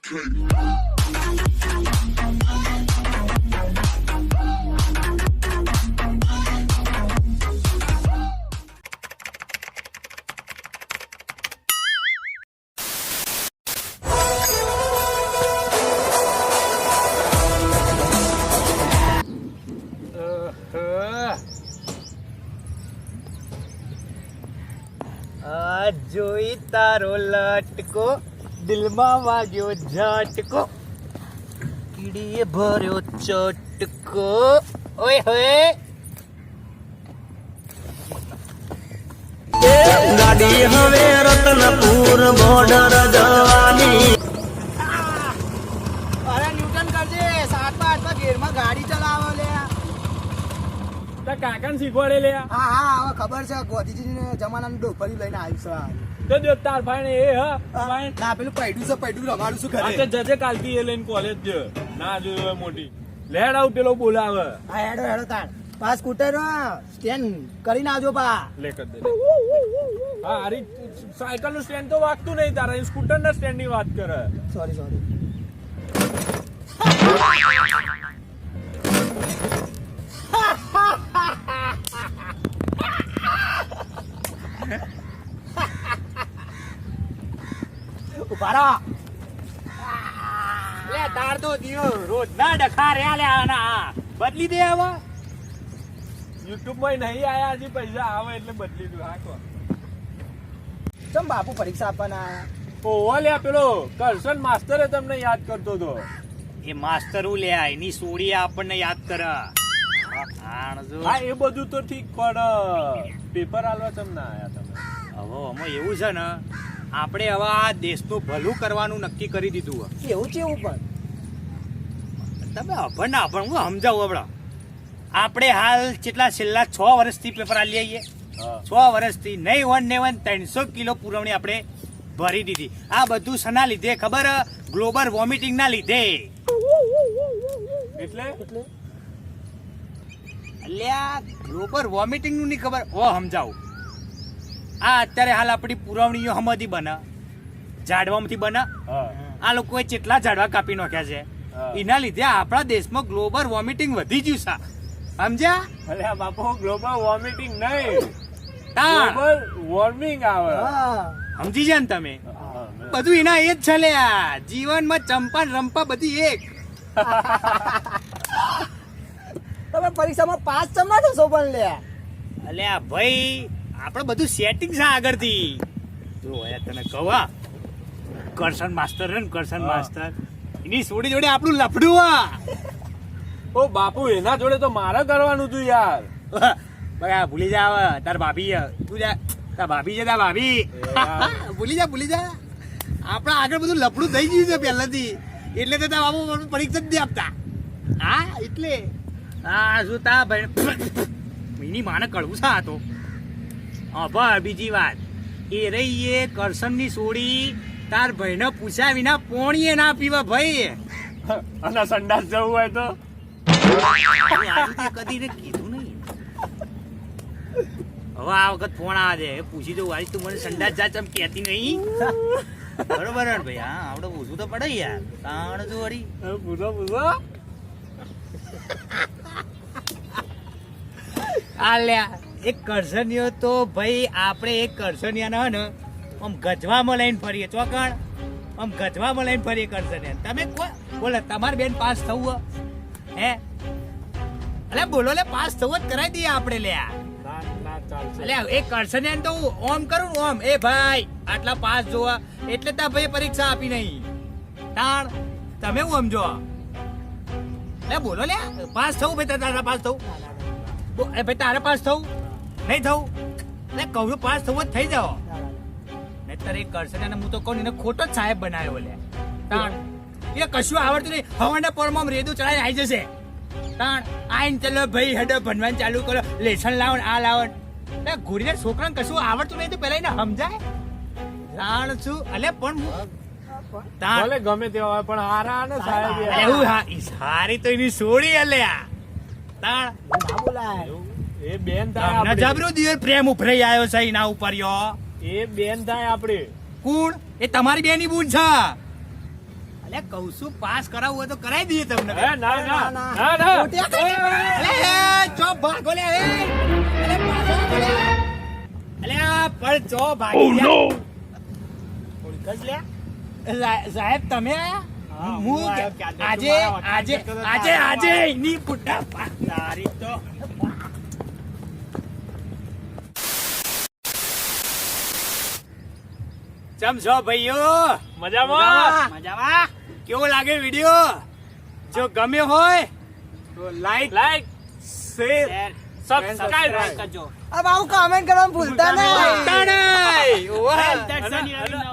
જોઈ તારો લટકો દિલમાં વાગ્યો ઝટકો કીડીએ ભર્યો ચટકો ઓય હોય ગાડી હવે રતનપુર બોર્ડર જવાની. અરે ન્યૂટન કરજે 7/8 ગેરમાં ગાડી ચલાવો લે. કાકાને શીખવાડે લે. હા હવે ખબર છે ગોધીજી જમાનાનું ડોફરી લઈને આવ્યું છે. તો જો તાર ભાઈ ને એ ના પેલું પૈડું રમાડું છું ઘરે. જજે કાલથી એ લઈને કોલેજ જ ના જોયું મોટી લેડ આવ પેલો બોલાવે. હા હેડો તાર પા સ્કૂટર સ્ટેન્ડ કરીને આવજો પા. લે કર દે. હા અરે સાયકલ નું સ્ટેન્ડ તો વાગતું નહીં તારા સ્કૂટર ના સ્ટેન્ડ ની વાત કરે. સોરી ઉભારો લે તાર તો દિયો રોજ ના ડખા રહ્યા લે આના બદલી દે હવે. યુટ્યુબ માં નહીં આયા હજી પૈસા આવે એટલે બદલી દઉં. હા કો ચમ બાપુ પરીક્ષા આપવાના આયા. ઓહો લે પેલો કરશન માસ્ટરે તમને યાદ કરતો હતો. એ માસ્ટર લે એની સોડી આપણને યાદ કરે. હા એ બધું તો ઠીક પણ પેપર આલવા ચમ ના આયા તમે? હવે આમાં એવું છે ને આપણે હવે આ દેશનું ભલું કરવાનું નક્કી કરી દીધું. એવું છે એવું પણ તમે અભણ હું સમજાવું હમણાં. આપણે હાલ કેટલા છેલ્લા 6 વર્ષથી પેપર આલી આવીએ. 6 વર્ષથી નહીં 300 કિલો પુરવણી આપણે ભરી દીધી. આ બધું શના લીધે ખબર? ગ્લોબલ વોમિટિંગ ના લીધે. એટલે અલ્યા ગ્લોબલ વોમિટિંગ નું નહીં ખબર ઓ સમજાવું. આ અત્યારે હાલ આપણી પુરવણીઓ હમણાંથી બને ઝાડવામાંથી બને. આ લોકોએ કેટલા ઝાડવા કાપી નાખ્યા છે. એના લીધે આપણા દેશમાં ગ્લોબલ વોમિટિંગ વધી ગયું છે. સમજ્યા? અલ્યા બાપુ ગ્લોબલ વોમિટિંગ નહીં ગ્લોબલ વોર્મિંગ આવે. સમજી જાય ને તમે? બધું એના એ જ છે લ્યા. જીવનમાં ચંપા રંપા બધી એક. તમે પરીક્ષામાં પાસ ચમ ના થશો પણ લે. અલ્યા ભાઈ આપણે બધું સેટિંગ છે આગળથી. જો તને કહું કરશન માસ્ટર માસ્ટર એની સોડી જોડે આપણું લફડું ઓ બાપુ એના જોડે તો મારે કરવાનું હતું યાર. બગા ભૂલી જાવ તાર ભાભી તું જા તાર ભાભી છે તાર ભાભી ભૂલી જા આપડા આગળ બધું લફડું થઈ ગયું છે પહેલાથી. એટલે તો તાર બાપુ પરીક્ષા જ દે આપતા. હા એટલે હા શું તા ભાઈ એની માને કળવું છે. આ તો હા બીજી વાત એ રહી એ કરશનની સોડી તાર ભાઈને પૂછ્યા વિના પોણીએ ના પીવા ભાઈ. અને સંડાસ જવું હોય તો કદી ને કીધું નહીં. હવે આ વખત ફોન આવે છે પૂછી દઉં વાળી તું મને સંડાસ જા ચમ કહેતી નહીં. બરોબર ભાઈ હા આપડે પૂછવું તો પડે યાર. તાણ તો વળી પૂછો આલ્યા એક કરસનિયો તો ભાઈ આપણે એક કરસનિયા ને આમ ગજવામાં લઈને ફરીએ. ચોકણ આમ ગજવામાં લઈને ફરીએ કરસનિયા. તમે બોલો તમારી બેન પાસ થવું હે? અલે બોલો લે પાસ થવું જ કરાવી દઈએ આપણે લ્યા. અલે એક કરસનિયા તો ઓમ કરું ઓમ એ ભાઈ આટલા પાસ જોવા એટલે તા ભાઈ પરીક્ષા આપી નહીં. તાણ તમે હું સમજો લે બોલો લે પાસ થવું ભાઈ તારા પાસ થવું ભાઈ તારે પાસ થવું નહીં થવું એટલે કહું પાસ થવું જ થઈ જાઓ. નહીં તારે એક કરશે ને હું તો કહું એને ખોટો જ સાહેબ બનાવ્યો લે. તાણ એ કશું આવડતું નહીં. હવાના પોરમાં રેદું ચડાવી આવી જશે. તાણ આઈને ચલો ભાઈ હેડો ભણવાનું ચાલુ કરો લેસન લાવો આ લાવો. ઘોડીને છોકરાને કશું આવડતું નહીં તો પેલા એને સમજાય. તાણ શું અલે પણ ભલે ગમે તેવા હોય પણ હારા ને સાહેબ એવું હા સારી તો એની સોડી અલ્યા. તાણ એ બેન થાય જબરો દિયર પ્રેમ ઉભરાઈ આવ્યો છે એના ઉપર યો. એ બેન થાય આપડે. કોણ? એ તમારી બેની બૂન છે. અલે કહું છું પાસ કરાવવું હોય તો કરાવી દઈએ તમને હે ના ના ના ના અલે ચો ભાગો લે એ અલે પાછો ભાગો લે અલે આ પણ ચો ભાગી ગયા ઓળખ લે સાહેબ તમે હું આજે એની પુટ્ટા તારી તો ચમ છો ભાઈઓ મજામાં મજામાં કેવો લાગે વિડિયો જો ગમ્યો હોય તો લાઈક શેર સબસ્ક્રાઇબ કરજો अब आओ कमेंट करना भूलता नहीं ભૂલતા નહીં. ઓવે. અને